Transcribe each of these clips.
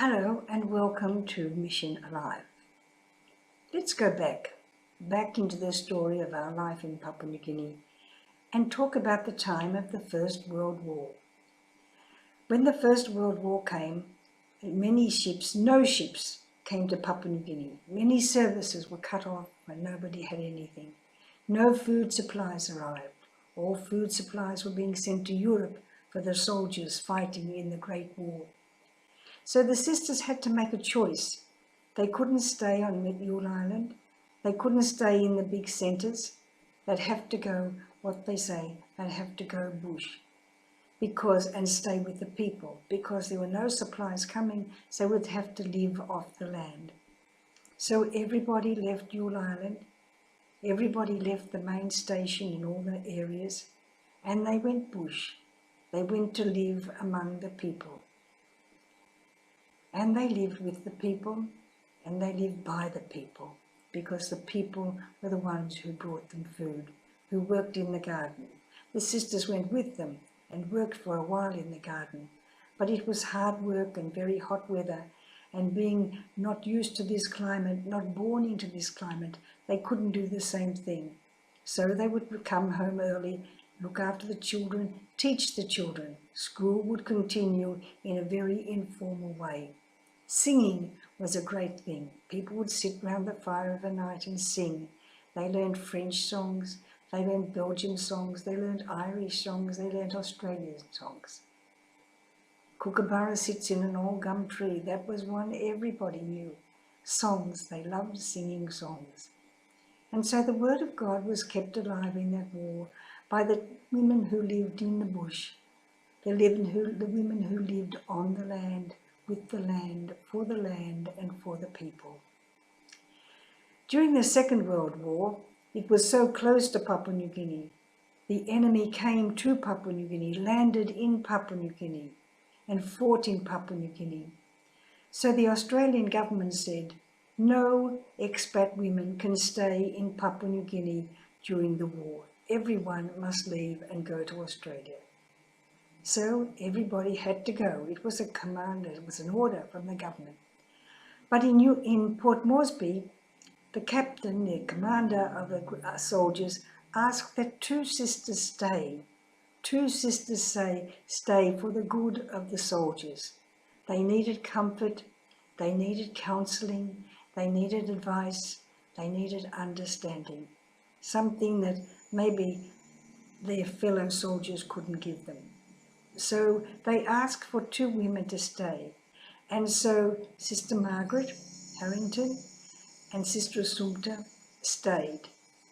Hello and welcome to Mission Alive. Let's go back into the story of our life in Papua New Guinea and talk about the time of the First World War. When the First World War came, no ships came to Papua New Guinea. Many services were cut off and nobody had anything. No food supplies arrived. All food supplies were being sent to Europe for the soldiers fighting in the Great War. So the sisters had to make a choice. They couldn't stay on Mule Island. They couldn't stay in the big centres. They'd have to go, they'd have to go bush and stay with the people because there were no supplies coming, so they'd have to live off the land. So everybody left Mule Island. Everybody left the main station in all the areas and they went bush. They went to live among the people. And they lived with the people and they lived by the people because the people were the ones who brought them food, who worked in the garden. The sisters went with them and worked for a while in the garden, but it was hard work and very hot weather, and being not used to this climate, not born into this climate, they couldn't do the same thing. So they would come home early, look after the children, teach the children. School would continue in a very informal way. Singing was a great thing. People would sit round the fire of a night and sing. They learned French songs, they learned Belgian songs, they learned Irish songs, they learned Australian songs. Kookaburra sits in an old gum tree. That was one everybody knew. Songs, they loved singing songs. And so the word of God was kept alive in that war by the women who lived in the bush, the women who lived on the land, with the land, and for the people. During the Second World War, it was so close to Papua New Guinea. The enemy came to Papua New Guinea, landed in Papua New Guinea, and fought in Papua New Guinea. So the Australian government said, no expat women can stay in Papua New Guinea during the war. Everyone must leave and go to Australia. So everybody had to go. It was a command, it was an order from the government. But in Port Moresby, the captain, the commander of the soldiers, asked that two sisters stay. Two sisters stay for the good of the soldiers. They needed comfort, they needed counselling, they needed advice, they needed understanding. Something that maybe their fellow soldiers couldn't give them. So they asked for two women to stay. And so Sister Margaret Harrington and Sister Assumpta stayed.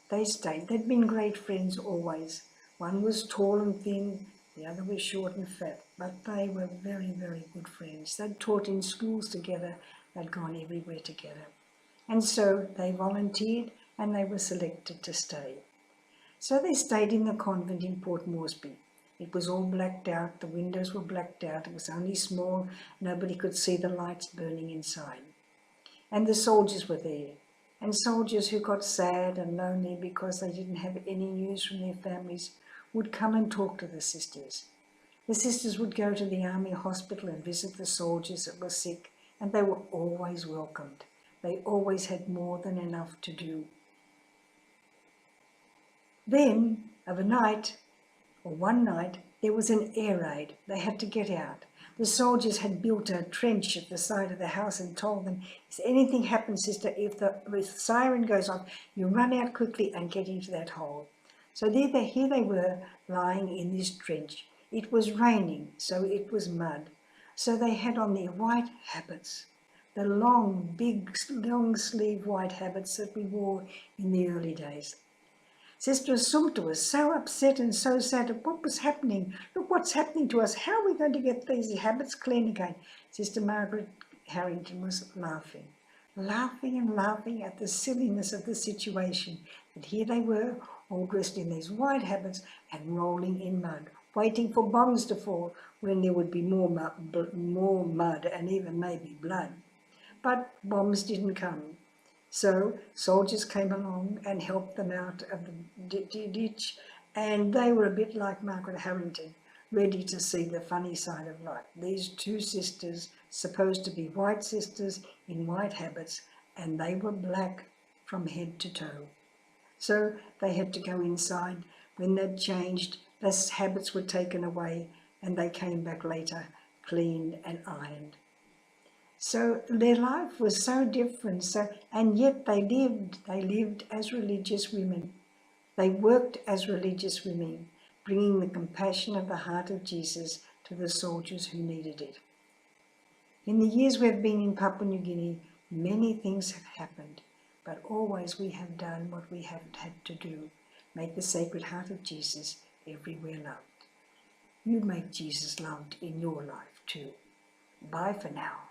They stayed. They'd been great friends always. One was tall and thin, the other was short and fat, but they were very, very good friends. They'd taught in schools together, they'd gone everywhere together. And so they volunteered and they were selected to stay. So they stayed in the convent in Port Moresby. It was all blacked out, the windows were blacked out, it was only small, nobody could see the lights burning inside. And the soldiers were there, and soldiers who got sad and lonely because they didn't have any news from their families would come and talk to the sisters. The sisters would go to the army hospital and visit the soldiers that were sick, and they were always welcomed. They always had more than enough to do. Then, one night, there was an air raid. They had to get out. The soldiers had built a trench at the side of the house and told them, if anything happens, sister, if the siren goes off, you run out quickly and get into that hole. So here they were, lying in this trench. It was raining, so it was mud. So they had on their white habits, the long sleeve white habits that we wore in the early days. Sister Assumpta was so upset and so sad at what was happening. Look what's happening to us. How are we going to get these habits clean again? Sister Margaret Harrington was laughing and laughing at the silliness of the situation. But here they were, all dressed in these white habits and rolling in mud, waiting for bombs to fall when there would be more mud and even maybe blood. But bombs didn't come. So soldiers came along and helped them out of the ditch, and they were a bit like Margaret Harrington, ready to see the funny side of life. These two sisters supposed to be white sisters in white habits, and they were black from head to toe. So they had to go inside. When they'd changed, those habits were taken away, and they came back later, cleaned and ironed. So their life was so different, and yet they lived as religious women. They worked as religious women, bringing the compassion of the heart of Jesus to the soldiers who needed it. In the years we've been in Papua New Guinea, many things have happened, but always we have done what we have had to do, make the Sacred Heart of Jesus everywhere loved. You make Jesus loved in your life too. Bye for now.